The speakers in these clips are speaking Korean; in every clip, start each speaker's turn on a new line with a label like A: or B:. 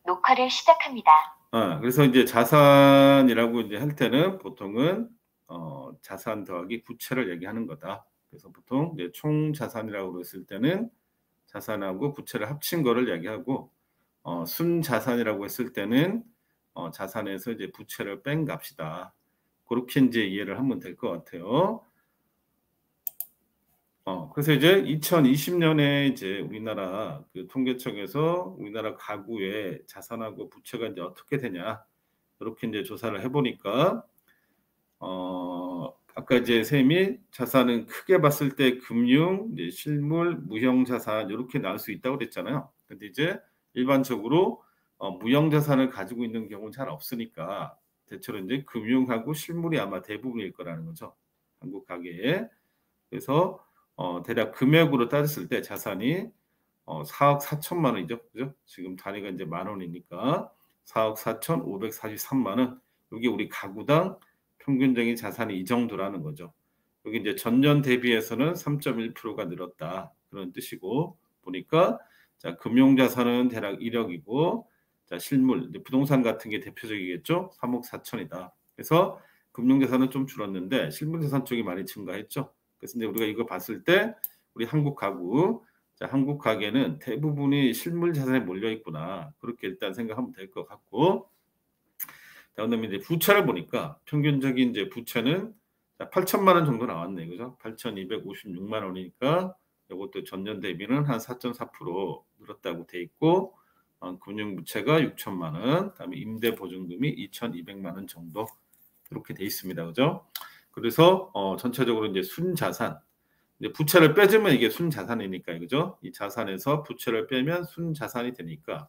A: 녹화를 시작합니다.
B: 그래서 이제 자산이라고 이제 할 때는 보통은 자산 더하기 부채를 얘기하는 거다. 그래서 보통 이제 총 자산이라고 했을 때는 자산하고 부채를 합친 거를 얘기하고 순자산이라고 했을 때는 자산에서 이제 부채를 뺀 값이다. 그렇게 이제 이해를 하면 될 것 같아요. 그래서 이제 2020년에 이제 우리나라 그 통계청에서 우리나라 가구의 자산하고 부채가 이제 어떻게 되냐 이렇게 이제 조사를 해보니까 아까 이제 쌤이 자산은 크게 봤을 때 금융, 이제 실물, 무형 자산 이렇게 나올 수 있다고 그랬잖아요. 근데 이제 일반적으로 무형 자산을 가지고 있는 경우는 잘 없으니까 대체로 이제 금융하고 실물이 아마 대부분일 거라는 거죠. 한국 가계에. 그래서 대략 금액으로 따졌을 때 자산이 4억 4천만 원이죠. 그죠? 지금 단위가 이제 만 원이니까 4억 4,543만 원. 이게 우리 가구당 평균적인 자산이 이 정도라는 거죠. 여기 이제 전년 대비해서는 3.1%가 늘었다. 그런 뜻이고 보니까 자, 금융 자산은 대략 1억이고 자, 실물, 이제 부동산 같은 게 대표적이겠죠. 3억 4천이다. 그래서 금융 자산은 좀 줄었는데 실물 자산 쪽이 많이 증가했죠. 그래서 이제 우리가 이거 봤을 때 우리 한국 가구, 자, 한국 가게는 대부분이 실물 자산에 몰려 있구나. 그렇게 일단 생각하면 될 것 같고, 그다음에 이제 부채를 보니까 평균적인 이제 부채는 8천만 원 정도 나왔네, 그죠? 8,256만 원이니까 이것도 전년 대비는 한 4.4% 늘었다고 돼 있고, 금융 부채가 6천만 원, 그다음에 임대 보증금이 2,200만 원 정도 이렇게 돼 있습니다, 그죠? 그래서 전체적으로 이제 순자산, 이제 부채를 빼주면 이게 순자산이니까, 그죠? 이 자산에서 부채를 빼면 순자산이 되니까.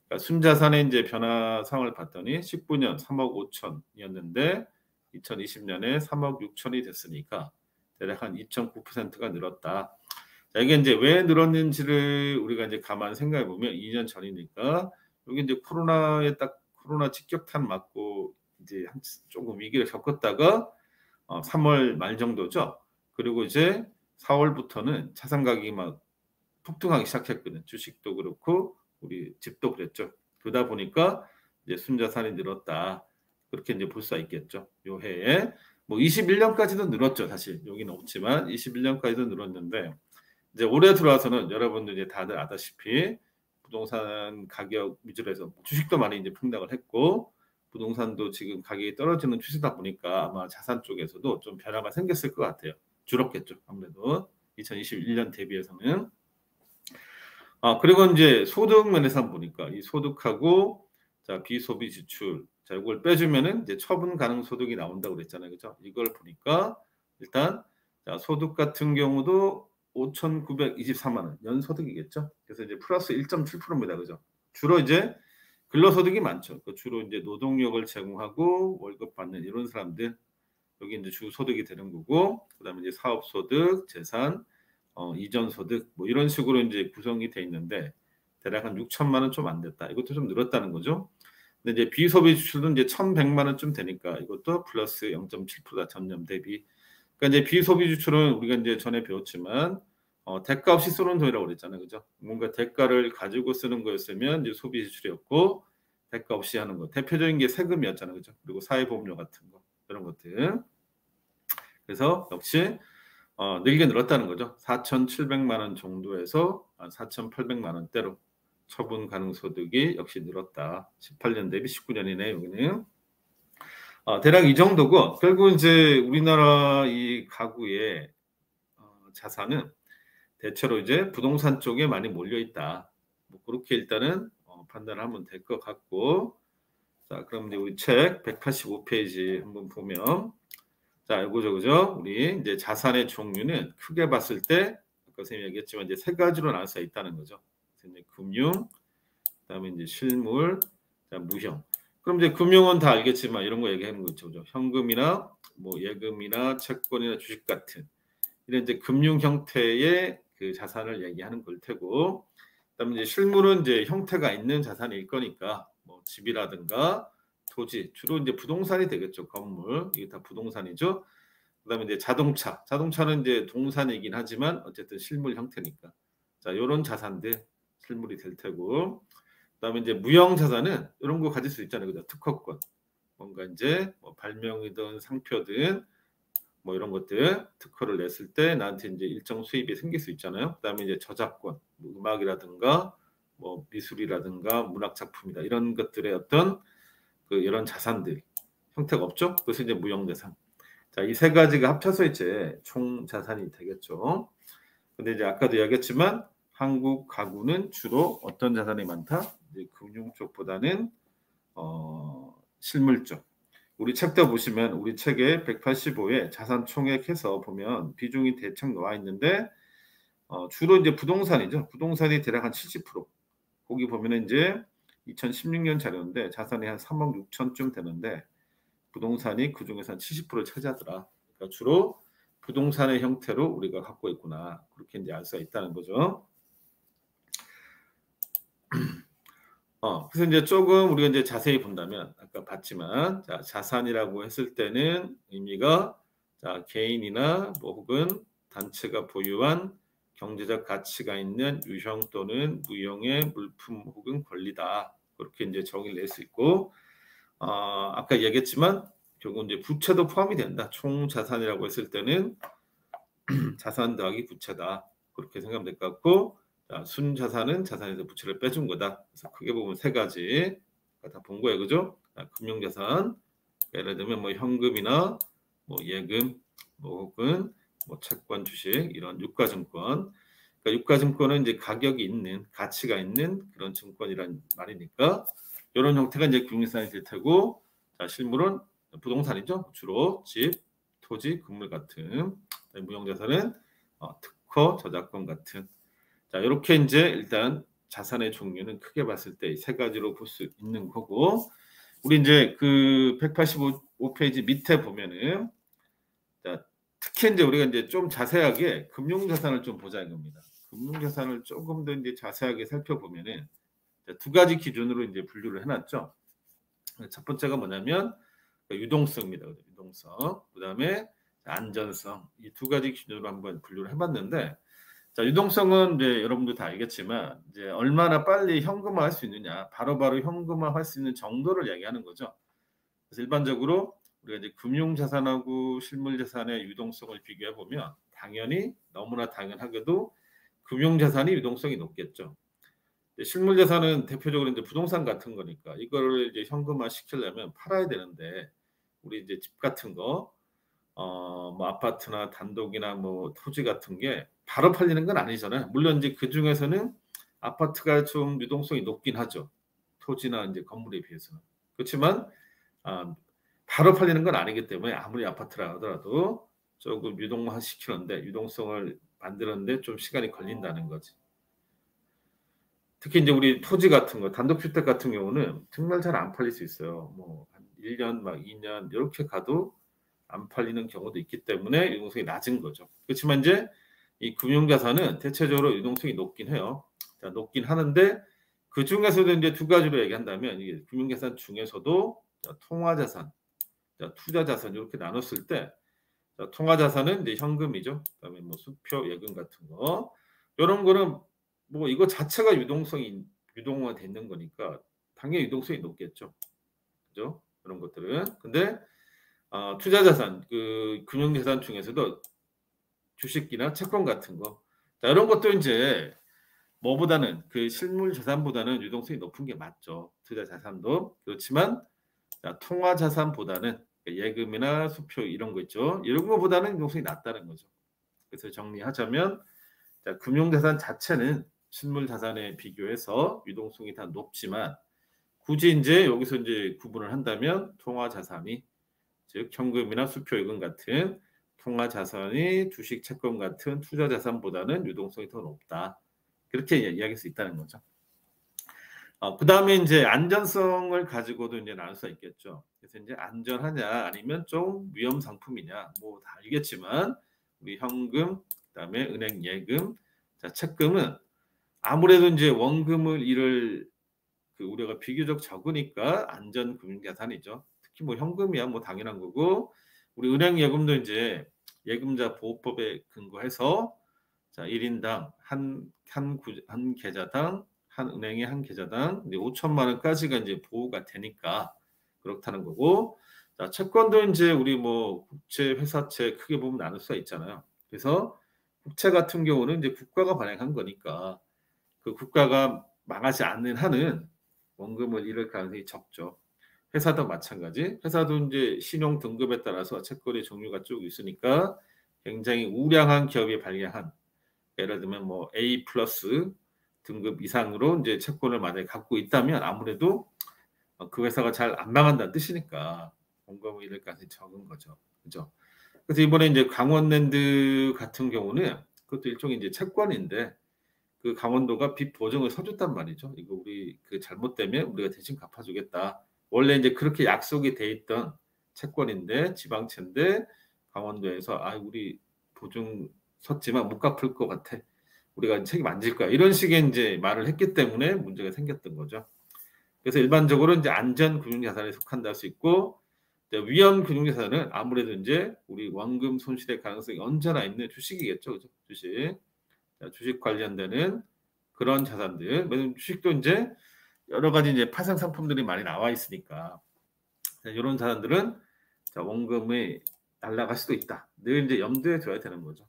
B: 그러니까 순자산의 이제 변화상을 봤더니 19년 3억 5천이었는데 2020년에 3억 6천이 됐으니까 대략 한 2.9%가 늘었다. 자, 이게 이제 왜 늘었는지를 우리가 이제 가만 생각해 보면 2년 전이니까 여기 이제 코로나 직격탄 맞고 이제 조금 위기를 겪었다가 3월 말 정도죠. 그리고 이제 4월부터는 자산 가격이 막 폭등하기 시작했거든. 주식도 그렇고 우리 집도 그랬죠. 그러다 보니까 이제 순자산이 늘었다. 그렇게 이제 볼 수 있겠죠. 요 해에 뭐 21년까지도 늘었죠. 사실 여기는 없지만 21년까지도 늘었는데 이제 올해 들어와서는 여러분들 이제 다들 아다시피 부동산 가격 위주로 해서 주식도 많이 이제 폭락을 했고 부동산도 지금 가격이 떨어지는 추세다 보니까 아마 자산 쪽에서도 좀 변화가 생겼을 것 같아요. 줄었겠죠. 아무래도 2021년 대비해서는. 그리고 이제 소득 면에서 한번 보니까 이 소득하고 자, 비소비 지출. 자, 이걸 빼주면은 이제 처분 가능 소득이 나온다고 그랬잖아요. 그죠? 이걸 보니까 일단 자, 소득 같은 경우도 5,923만 원 연소득이겠죠. 그래서 이제 플러스 1.7%입니다. 그죠? 주로 이제 근로소득이 많죠. 주로 이제 노동력을 제공하고 월급 받는 이런 사람들 여기 이제 주 소득이 되는 거고 그다음에 이제 사업소득, 재산 이전 소득 뭐 이런 식으로 이제 구성이 돼 있는데 대략 한 6천만 원 좀 안 됐다. 이것도 좀 늘었다는 거죠. 근데 이제 비소비 지출은 이제 1,100만 원 좀 되니까 이것도 플러스 0.7%다 전년 대비. 그러니까 이제 비소비 지출은 우리가 이제 전에 배웠지만 대가 없이 쓰는 돈이라고 그랬잖아요, 그죠? 뭔가 대가를 가지고 쓰는 거였으면 이제 소비 지출이었고 대가 없이 하는 거. 대표적인 게 세금이었잖아요, 그죠? 그리고 사회보험료 같은 거 이런 것들. 그래서 역시 늘게 늘었다는 거죠. 4,700만 원 정도에서 4,800만 원대로 처분 가능 소득이 역시 늘었다. 18년 대비 19년이네 여기는. 대략 이 정도고 결국 이제 우리나라 이 가구의 자산은 대체로 이제 부동산 쪽에 많이 몰려 있다. 뭐 그렇게 일단은 판단을 하면 될 것 같고 자 그럼 이제 우리 책 185페이지 한번 보면 자, 요거죠, 그죠? 우리 이제 자산의 종류는 크게 봤을 때 아까 선생님이 얘기했지만 이제 세 가지로 나눌 수 있다는 거죠. 이제 금융, 그다음에 이제 실물, 무형. 그럼 이제 금융은 다 알겠지만 이런 거 얘기하는 거죠, 그죠? 현금이나 뭐 예금이나 채권이나 주식 같은 이런 이제 금융 형태의 그 자산을 얘기하는 걸 테고, 그다음에 이제 실물은 이제 형태가 있는 자산일 거니까 뭐 집이라든가 토지, 주로 이제 부동산이 되겠죠. 건물, 이게 다 부동산이죠. 그다음에 이제 자동차는 이제 동산이긴 하지만 어쨌든 실물 형태니까. 자, 요런 자산들 실물이 될 테고. 그다음에 이제 무형 자산은 이런 거 가질 수 있잖아요. 그죠? 특허권. 뭔가 이제 뭐 발명이든 상표든 뭐 이런 것들 특허를 냈을 때 나한테 이제 일정 수입이 생길 수 있잖아요. 그다음에 이제 저작권, 뭐 음악이라든가 뭐 미술이라든가 문학 작품이다 이런 것들의 어떤 그 이런 자산들 형태가 없죠. 그래서 이제 무형 자산. 자, 이 세 가지가 합쳐서 이제 총 자산이 되겠죠. 근데 이제 아까도 이야기했지만 한국 가구는 주로 어떤 자산이 많다? 이제 금융 쪽보다는 실물 쪽. 우리 책도 보시면 우리 책에 185에 자산 총액해서 보면 비중이 대충 나와 있는데 주로 이제 부동산이죠. 부동산이 대략 한 70%. 거기 보면은 이제 2016년 자료인데 자산이 한 3억 6천쯤 되는데 부동산이 그중에서 한 70%를 차지하더라. 그러니까 주로 부동산의 형태로 우리가 갖고 있구나. 그렇게 이제 알 수가 있다는 거죠. 그래서 이제 조금 우리가 이제 자세히 본다면 아까 봤지만 자, 자산이라고 했을 때는 의미가 자, 개인이나 뭐 혹은 단체가 보유한 경제적 가치가 있는 유형 또는 무형의 물품 혹은 권리다. 그렇게 이제 정의를 낼 수 있고 아까 얘기했지만 결국 이제 부채도 포함이 된다. 총 자산이라고 했을 때는 자산 더하기 부채다. 그렇게 생각하면 될 것 같고 자, 순자산은 자산에서 부채를 빼준 거다. 그래서 크게 보면 세 가지 다 본 거예요, 그죠? 금융자산, 예를 들면 뭐 현금이나 뭐 예금, 뭐 혹은 뭐 채권, 주식 이런 유가증권. 그러니까 유가증권은 이제 가격이 있는, 가치가 있는 그런 증권이란 말이니까 이런 형태가 이제 금융자산이 될 테고, 자, 실물은 부동산이죠. 주로 집, 토지, 건물 같은 무형자산은 특허, 저작권 같은. 자, 이렇게 이제 일단 자산의 종류는 크게 봤을 때 세 가지로 볼 수 있는 거고, 우리 이제 그 185페이지 밑에 보면은, 자, 특히 이제 우리가 이제 좀 자세하게 금융자산을 좀 보자 이겁니다. 금융자산을 조금 더 이제 자세하게 살펴보면은 두 가지 기준으로 이제 분류를 해놨죠. 첫 번째가 뭐냐면 유동성입니다. 유동성. 그다음에 안전성. 이 두 가지 기준으로 한번 분류를 해봤는데. 자, 유동성은 이제 여러분도 다 알겠지만 이제 얼마나 빨리 현금화할 수 있느냐, 바로바로 현금화할 수 있는 정도를 얘기하는 거죠. 그래서 일반적으로 우리가 이제 금융자산하고 실물자산의 유동성을 비교해 보면 당연히 너무나 당연하게도 금융자산이 유동성이 높겠죠. 실물자산은 대표적으로 이제 부동산 같은 거니까 이거를 이제 현금화 시키려면 팔아야 되는데 우리 이제 집 같은 거 뭐 아파트나 단독이나 뭐 토지 같은 게 바로 팔리는 건 아니잖아요. 물론 이제 그 중에서는 아파트가 좀 유동성이 높긴 하죠. 토지나 이제 건물에 비해서는. 그렇지만 바로 팔리는 건 아니기 때문에 아무리 아파트라 하더라도 조금 유동화 시키는데 유동성을 만드는데 좀 시간이 걸린다는 거지. 특히 이제 우리 토지 같은 거, 단독주택 같은 경우는 정말 잘 안 팔릴 수 있어요. 뭐 한 1년, 막 2년 이렇게 가도 안 팔리는 경우도 있기 때문에 유동성이 낮은 거죠. 그렇지만 이제 이 금융자산은 대체적으로 유동성이 높긴 해요. 자, 높긴 하는데 그 중에서도 이제 두 가지로 얘기한다면 이게 금융자산 중에서도 자, 통화자산, 자, 투자자산 이렇게 나눴을 때 자, 통화자산은 이제 현금이죠. 그다음에 뭐 수표, 예금 같은 거 이런 거는 뭐 이거 자체가 유동성이 유동화돼 있는 거니까 당연히 유동성이 높겠죠. 그죠? 그런 것들은. 근데 투자자산, 그 금융자산 중에서도 주식이나 채권 같은 거. 자, 이런 것도 이제 뭐보다는 그 실물 자산보다는 유동성이 높은 게 맞죠. 투자 자산도. 그렇지만 자, 통화 자산보다는 예금이나 수표 이런 거 있죠. 이런 거보다는 유동성이 낮다는 거죠. 그래서 정리하자면 자, 금융자산 자체는 실물 자산에 비교해서 유동성이 다 높지만 굳이 이제 여기서 이제 구분을 한다면 통화 자산이 즉 현금이나 수표 예금 같은 통화 자산이 주식 채권 같은 투자 자산보다는 유동성이 더 높다. 그렇게 이야기할 수 있다는 거죠. 그다음에 이제 안전성을 가지고도 이제 나눌 수 있겠죠. 그래서 이제 안전하냐 아니면 좀 위험 상품이냐 뭐 다 알겠지만 우리 현금 그다음에 은행 예금 자 채금은 아무래도 이제 원금을 잃을 그 우려가 비교적 적으니까 안전 금융자산이죠. 특히 뭐 현금이야 뭐 당연한 거고 우리 은행 예금도 이제 예금자 보호법에 근거해서 자 1인당 한 계좌당 한 은행의 한 계좌당 이제 5천만 원까지가 이제 보호가 되니까 그렇다는 거고. 자, 채권도 인제 우리 뭐 국채, 회사채 크게 보면 나눌 수가 있잖아요. 그래서 국채 같은 경우는 이제 국가가 발행한 거니까 그 국가가 망하지 않는 한은 원금을 잃을 가능성이 적죠. 회사도 마찬가지. 회사도 인제 신용 등급에 따라서 채권의 종류가 쭉 있으니까 굉장히 우량한 기업이 발행한, 예를 들면 뭐 A 플러스 등급 이상으로 인제 채권을 만약에 갖고 있다면 아무래도 그 회사가 잘 안 망한다는 뜻이니까 원금을 잃을 가능성이 적은 거죠. 그죠? 그래서 이번에 인제 강원랜드 같은 경우는 그것도 일종의 인제 채권인데 그 강원도가 빚 보증을 서 줬단 말이죠. "이거 우리 그 잘못되면 우리가 대신 갚아 주겠다." 원래 인제 그렇게 약속이 돼 있던 채권인데, 지방채인데 강원도에서 "아 우리 보증 섰지만 못 갚을 것 같아. 우리가 책임 안 질 거야." 이런 식의 인제 말을 했기 때문에 문제가 생겼던 거죠. 그래서 일반적으로 인제 안전 금융자산에 속한다 할 수 있고, 이제 위험 금융자산은 아무래도 인제 우리 원금 손실의 가능성이 언제나 있는 주식이겠죠. 그죠? 주식. 자, 주식 관련되는 그런 자산들. 왜냐면 주식도 인제 여러 가지 이제 파생 상품들이 많이 나와 있으니까 자, 요런 자산들은 자, 원금이 날아갈 수도 있다. 늘 인제 염두에 둬야 되는 거죠.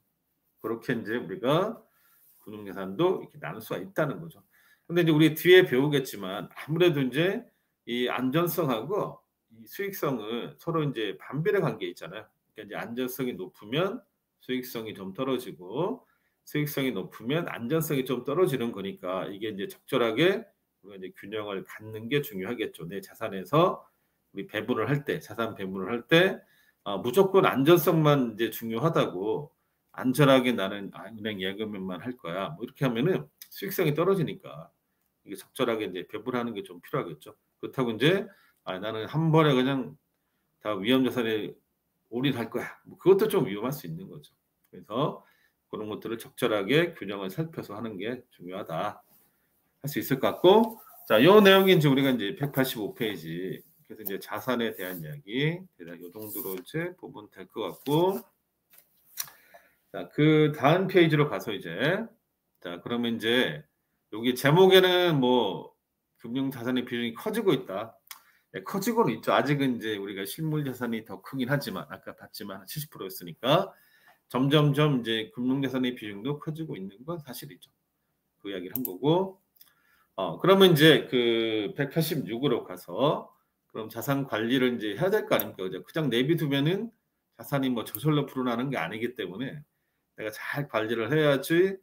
B: 그렇게 인제 우리가 금융자산도 이렇게 나눌 수가 있다는 거죠. 근데 이제 우리 뒤에 배우겠지만 아무래도 인제 이 안전성하고 이 수익성은 서로 인제 반비례 관계에 있잖아요. 그러니까 이제 안전성이 높으면 수익성이 좀 떨어지고, 수익성이 높으면 안전성이 좀 떨어지는 거니까 이게 인제 적절하게 우리가 이제 균형을 갖는 게 중요하겠죠. 내 자산에서 우리 배분을 할 때, 자산 배분을 할 때 무조건 안전성만 이제 중요하다고 안전하게 나는 은행 예금만 할 거야, 뭐 이렇게 하면은 수익성이 떨어지니까 이게 적절하게 인제 배분하는 게 좀 필요하겠죠. 그렇다고 인제 나는 한 번에 그냥 다 위험 자산에 올인할 거야, 뭐 그것도 좀 위험할 수 있는 거죠. 그래서 그런 것들을 적절하게 균형을 살펴서 하는 게 중요하다 할 수 있을 것 같고. 자, 요 내용이 인제 우리가 인제 185 페이지, 그래서 인제 자산에 대한 이야기 대략 요 정도로 이제 보면 될 것 같고. 자, 그다음 페이지로 가서 이제 자, 그러면 인제 여기 제목에는 뭐 금융 자산의 비중이 커지고 있다. 예, 커지고는 있죠. 아직은 인제 우리가 실물 자산이 더 크긴 하지만 아까 봤지만 한 70% 였으니까 점점점 인제 금융 자산의 비중도 커지고 있는 건 사실이죠. 그 이야기를 한 거고. 그러면 인제 그 186 으로 가서 그럼 자산 관리를 인제 해야 될 거 아닙니까? 그죠? 그냥 내비 두면은 자산이 뭐 저절로 불어나는 게 아니기 때문에 내가 잘 관리를 해야지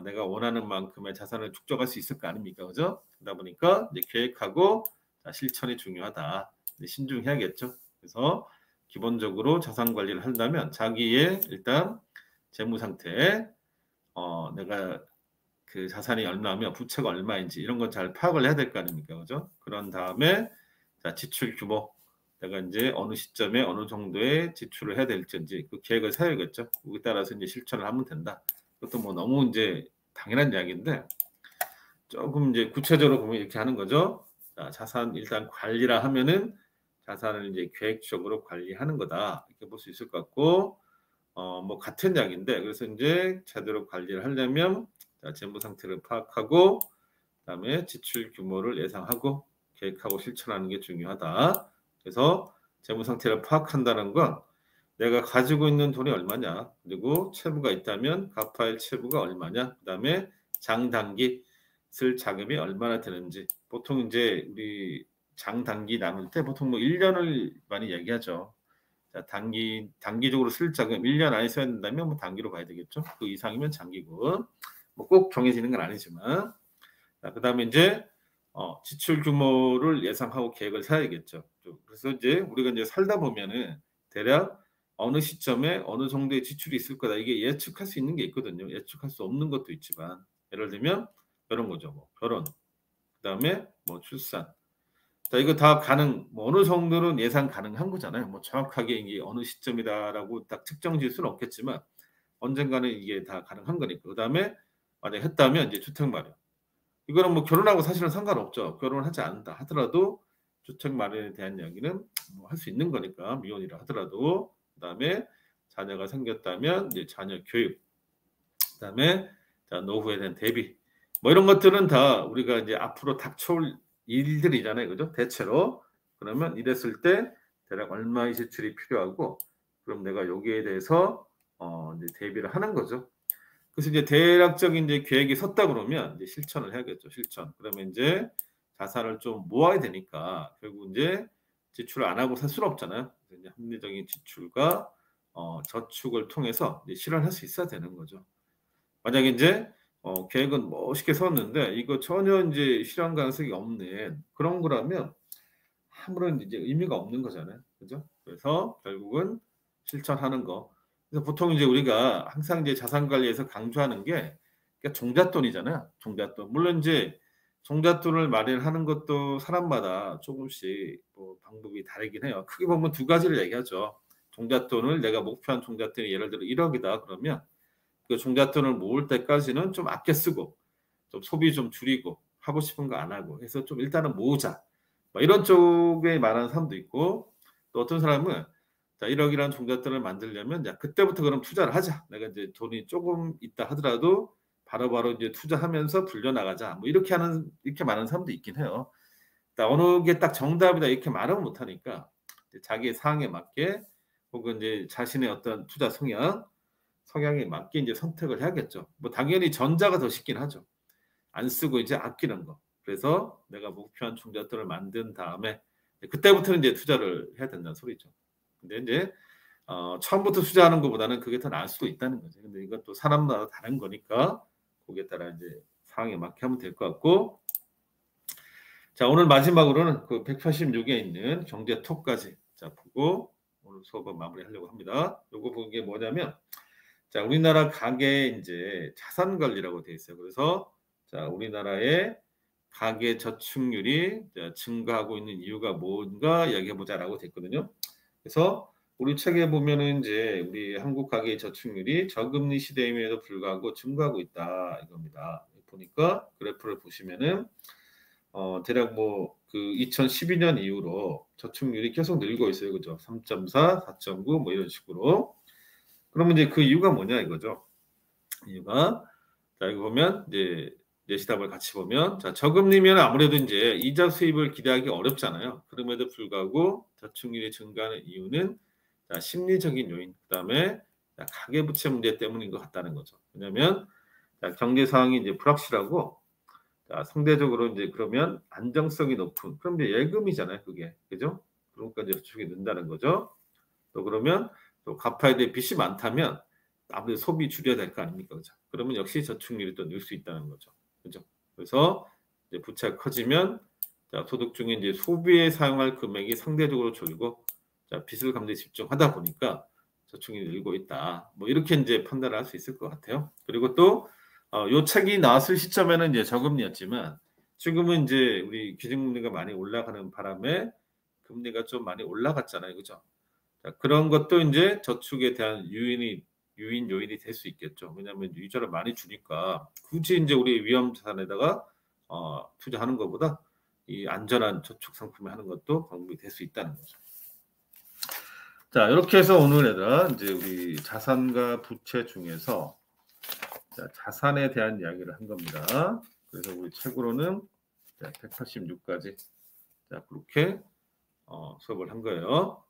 B: 내가 원하는 만큼의 자산을 축적할 수 있을 거 아닙니까? 그죠? 그러다 보니까 이제 계획하고 자, 실천이 중요하다. 이제 신중해야겠죠. 그래서 기본적으로 자산 관리를 한다면 자기의 일단 재무 상태, 내가 그 자산이 얼마며 부채가 얼마인지 이런 건 잘 파악을 해야 될 거 아닙니까? 그죠? 그런 다음에 자, 지출 규모. 내가 인제 어느 시점에 어느 정도의 지출을 해야 될지 그 계획을 세워야겠죠. 거기에 따라서 인제 실천을 하면 된다. 그것도 뭐 너무 인제 당연한 이야기인데 쪼금 인제 구체적으로 보면 이렇게 하는 거죠. 자, 자산 일단 관리라 하면은 '자산을 인제 계획적으로 관리하는 거다.' 이렇게 볼 수 있을 것 같고, 뭐 같은 이야기인데 그래서 인제 제대로 관리를 하려면 자, 재무 상태를 파악하고 그다음에 지출 규모를 예상하고 계획하고 실천하는 게 중요하다. 그래서 재무 상태를 파악한다는 건 내가 가지고 있는 돈이 얼마냐, 그리고 채무가 있다면 갚아야 할 채무가 얼마냐, 그다음에 장단기 쓸 자금이 얼마나 되는지. 보통 인제 우리 장단기 나눌 때 보통 뭐 1 년을 많이 얘기하죠. 자, 단기적으로 쓸 자금 1년 안에 써야 된다면 뭐 단기로 봐야 되겠죠. 그 이상이면 장기고. 뭐 꼭 정해지는 건 아니지만. 자, 그다음에 인제 지출 규모를 예상하고 계획을 세워야겠죠. 좀 그래서 이제 우리가 인제 살다 보면은 대략 어느 시점에 어느 정도의 지출이 있을 거다. 이게 예측할 수 있는 게 있거든요. 예측할 수 없는 것도 있지만 예를 들면 요런 거죠. 뭐 결혼, 그다음에 뭐 출산. 자, 이거 다 뭐 어느 정도는 예상 가능한 거잖아요. 뭐 정확하게 이게 어느 시점이다라고 딱 측정 지을 수는 없겠지만 언젠가는 이게 다 가능한 거니까. 그다음에 만약에 했다면 이제 주택 마련. 이거는 뭐 결혼하고 사실은 상관없죠. 결혼을 하지 않는다 하더라도 주택 마련에 대한 이야기는 뭐 할 수 있는 거니까, 미혼이라 하더라도. 그다음에 자녀가 생겼다면 이제 자녀 교육, 그다음에 자, 노후에 대한 대비. 뭐 이런 것들은 다 우리가 이제 앞으로 닥쳐올 일들이잖아요. 그죠? 대체로. 그러면 이랬을 때 대략 얼마의 지출이 필요하고 그럼 내가 여기에 대해서 이제 대비를 하는 거죠. 그래서 이제 대략적인 이제 계획이 섰다 그러면 이제 실천을 해야겠죠, 실천. 그러면 인제 자산을 좀 모아야 되니까 결국 인제 지출을 안 하고 살 수는 없잖아요. 그래서 이제 합리적인 지출과 저축을 통해서 이제 실현할 수 있어야 되는 거죠. 만약에 인제 계획은 멋있게 세웠는데 이거 전혀 인제 실현 가능성이 없는 그런 거라면 아무런 이제 의미가 없는 거잖아요. 그죠? 그래서 결국은 실천하는 거. 그래서 보통 이제 우리가 항상 이제 자산 관리에서 강조하는 게 그러니까 종잣돈이잖아요. 종잣돈. 물론 인제 종잣돈을 마련하는 것도 사람마다 조금씩 뭐 방법이 다르긴 해요. 크게 보면 두 가지를 얘기하죠. 종잣돈을 내가 목표한 종잣돈이 예를 들어 1억 이다 그러면 그 종잣돈을 모을 때까지는 좀 아껴 쓰고 좀 소비 좀 줄이고 하고 싶은 거 안 하고 해서 좀 일단은 모으자. 뭐 이런 쪽에 말하는 사람도 있고 또 어떤 사람은 자 1억 이라는 종잣돈을 만들려면 야 그때부터 그럼 투자를 하자. 내가 이제 돈이 쪼금 있다 하더라도 바로바로 이제 투자하면서 불려 나가자. 뭐 이렇게 말하는 사람도 있긴 해요. 그러니까 어느 게 딱 정답이다 이렇게 말은 못 하니까 이제 자기의 상황에 맞게 혹은 이제 자신의 어떤 투자 성향에 맞게 인제 선택을 해야겠죠. 뭐 당연히 전자가 더 쉽긴 하죠. 안 쓰고 이제 아끼는 거. 그래서 내가 목표한 종잣돈을 만든 다음에 그때부터는 이제 투자를 해야 된다는 소리죠. 근데 인제 처음부터 투자하는 것보다는 그게 더 나을 수도 있다는 거죠. 근데 이것도 사람마다 다른 거니까 거기에 따라 인제 상황에 맞게 하면 될 것 같고 자 오늘 마지막으로는 그 186에 있는 경제톡까지 자 보고 오늘 수업은 마무리하려고 합니다. 요거 보는 게 뭐냐면 자 우리나라 가계의 인제 자산 관리라고 되어 있어요. 그래서 자 우리나라의 가계 저축률이 자 증가하고 있는 이유가 뭔가 이야기해 보자라고 돼 있거든요. 그래서 우리 책에 보면은 인제 우리 한국 가계의 저축률이 저금리 시대임에도 불구하고 증가하고 있다 이겁니다. 보니까 그래프를 보시면은 대략 뭐 그 2012년 이후로 저축률이 계속 늘고 있어요. 그죠? 3.4, 4.9 뭐 이런 식으로. 그러면 이제 그 이유가 뭐냐 이거죠. 이유가 자 이거 보면 이제 예시답을 같이 보면 자 저금리면 아무래도 인제 이자 수입을 기대하기 어렵잖아요. 그럼에도 불구하고 저축률이 증가하는 이유는 자 심리적인 요인 그다음에 자 가계부채 문제 때문인 것 같다는 거죠. 왜냐하면 자 경제 상황이 이제 불확실하고 자 상대적으로 인제 그러면 안정성이 높은 그럼 이제 예금이잖아요 그게. 그죠? 그러니까 이제 저축이 는다는 거죠. 또 그러면 또 갚아야 될 빚이 많다면 아무래도 소비 줄여야 될 거 아닙니까? 그죠? 그러면 역시 저축률이 또 늘 수 있다는 거죠. 그죠? 그래서 이제 부채가 커지면 자 소득 중에 인제 소비에 사용할 금액이 상대적으로 줄고 자 빚을 갚는 데 집중하다 보니까 저축이 늘고 있다. 뭐 이렇게 인제 판단을 할 수 있을 것 같아요. 그리고 또 요 책이 나왔을 시점에는 이제 저금리였지만 지금은 인제 우리 기준금리가 많이 올라가는 바람에 금리가 좀 많이 올라갔잖아요. 그죠? 자 그런 것도 인제 저축에 대한 유인 요인이 될 수 있겠죠. 왜냐하면 이자를 많이 주니까 굳이 인제 우리 위험 자산에다가 투자하는 것보다 이 안전한 저축 상품에 하는 것도 방법이 될 수 있다는 거죠. 자 요렇게 해서 오늘 얘들아 인제 우리 자산과 부채 중에서 자 자산에 대한 이야기를 한 겁니다. 그래서 우리 책으로는 자 186 까지 자 그렇게 수업을 한 거예요.